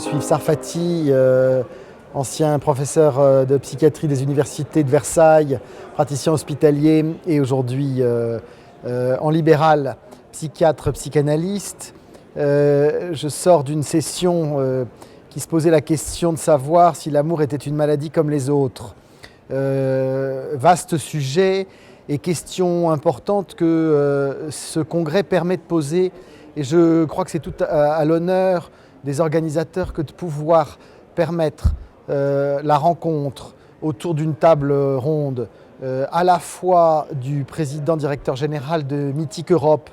suis Sarfati, ancien professeur de psychiatrie des universités de Versailles, praticien hospitalier et aujourd'hui en libéral, psychiatre, psychanalyste. Je sors d'une session qui se posait la question de savoir si l'amour était une maladie comme les autres. Vaste sujet et question importante que ce congrès permet de poser, et je crois que c'est tout à l'honneur des organisateurs que de pouvoir permettre la rencontre autour d'une table ronde à la fois du président directeur général de Mythique Europe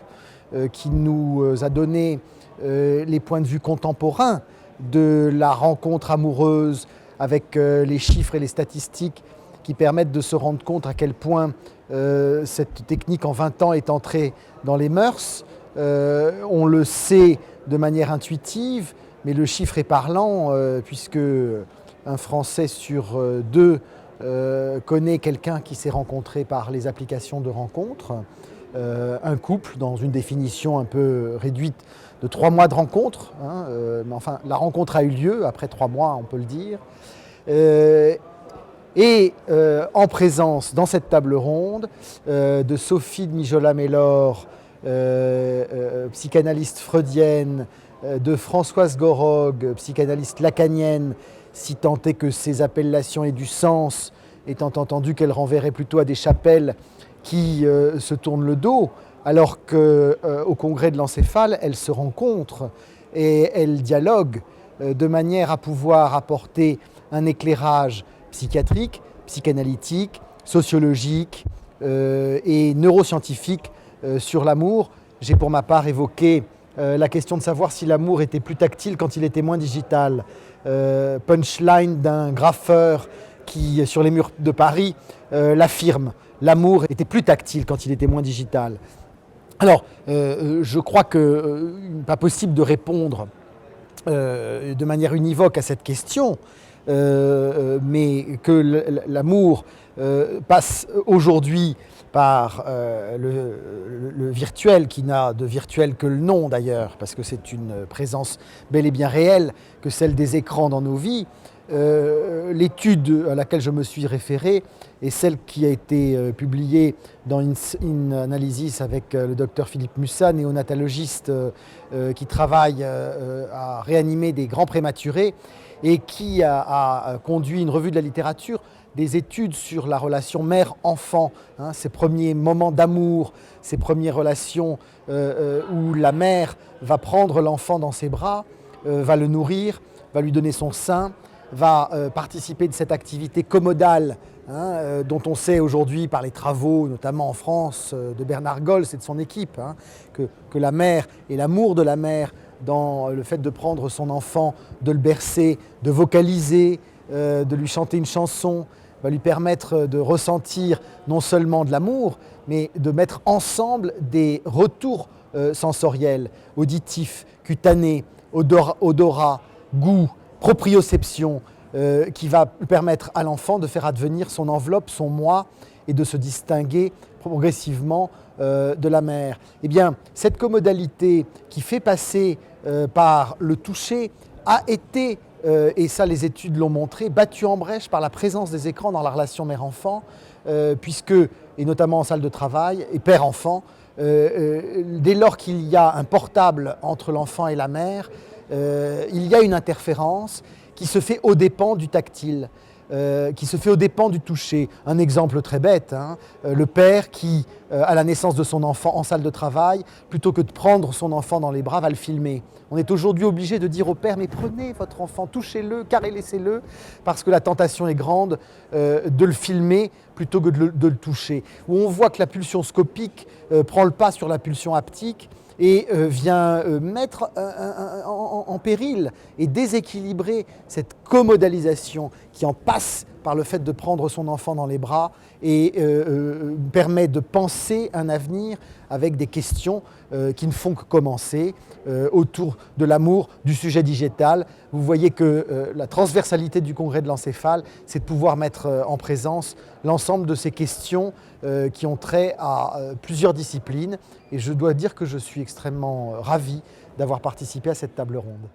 qui nous a donné les points de vue contemporains de la rencontre amoureuse avec les chiffres et les statistiques qui permettent de se rendre compte à quel point cette technique en 20 ans est entrée dans les mœurs. On le sait de manière intuitive, mais le chiffre est parlant puisque un Français sur deux connaît quelqu'un qui s'est rencontré par les applications de rencontres. Un couple, dans une définition un peu réduite, de 3 mois de rencontre. Mais enfin, la rencontre a eu lieu après 3 mois, on peut le dire. En présence, dans cette table ronde, de Sophie de Mijola-Mellor, psychanalyste freudienne, de Françoise Gorog, psychanalyste lacanienne, si tant est que ces appellations aient du sens, étant entendu qu'elle renverrait plutôt à des chapelles qui se tournent le dos, alors qu'au congrès de l'encéphale, elles se rencontrent et elles dialoguent de manière à pouvoir apporter un éclairage psychiatrique, psychanalytique, sociologique et neuroscientifique sur l'amour. J'ai pour ma part évoqué la question de savoir si l'amour était plus tactile quand il était moins digital. Punchline d'un graffeur qui, sur les murs de Paris, l'affirme. L'amour était plus tactile quand il était moins digital. Alors, je crois que pas possible de répondre de manière univoque à cette question, mais que l'amour passe aujourd'hui par le virtuel, qui n'a de virtuel que le nom d'ailleurs, parce que c'est une présence bel et bien réelle que celle des écrans dans nos vies. L'étude à laquelle je me suis référé est celle qui a été publiée dans In Analysis avec le docteur Philippe Mussat, néonatologiste qui travaille à réanimer des grands prématurés et qui a conduit une revue de la littérature, des études sur la relation mère-enfant, ces premiers moments d'amour, ces premières relations où la mère va prendre l'enfant dans ses bras, va le nourrir, va lui donner son sein, va participer de cette activité commodale dont on sait aujourd'hui par les travaux, notamment en France, de Bernard Gols et de son équipe, que la mère et l'amour de la mère dans le fait de prendre son enfant, de le bercer, de vocaliser, de lui chanter une chanson, va lui permettre de ressentir non seulement de l'amour, mais de mettre ensemble des retours sensoriels, auditifs, cutanés, odorat, goût, proprioception, qui va permettre à l'enfant de faire advenir son enveloppe, son moi, et de se distinguer progressivement de la mère. Eh bien, cette commodalité qui fait passer par le toucher a été, et ça les études l'ont montré, battue en brèche par la présence des écrans dans la relation mère-enfant, puisque, et notamment en salle de travail, et père-enfant, dès lors qu'il y a un portable entre l'enfant et la mère, il y a une interférence qui se fait aux dépens du tactile, qui se fait aux dépens du toucher. Un exemple très bête, le père qui, à la naissance de son enfant en salle de travail, plutôt que de prendre son enfant dans les bras, va le filmer. On est aujourd'hui obligé de dire au père, mais prenez votre enfant, touchez-le, caressez-le, parce que la tentation est grande de le filmer plutôt que de le toucher. Où on voit que la pulsion scopique prend le pas sur la pulsion haptique, et vient mettre en péril et déséquilibrer cette commodalisation qui en passe par le fait de prendre son enfant dans les bras et permet de penser un avenir avec des questions qui ne font que commencer autour de l'amour du sujet digital. Vous voyez que la transversalité du congrès de l'encéphale, c'est de pouvoir mettre en présence l'ensemble de ces questions qui ont trait à plusieurs disciplines. Et je dois dire que je suis extrêmement ravi d'avoir participé à cette table ronde.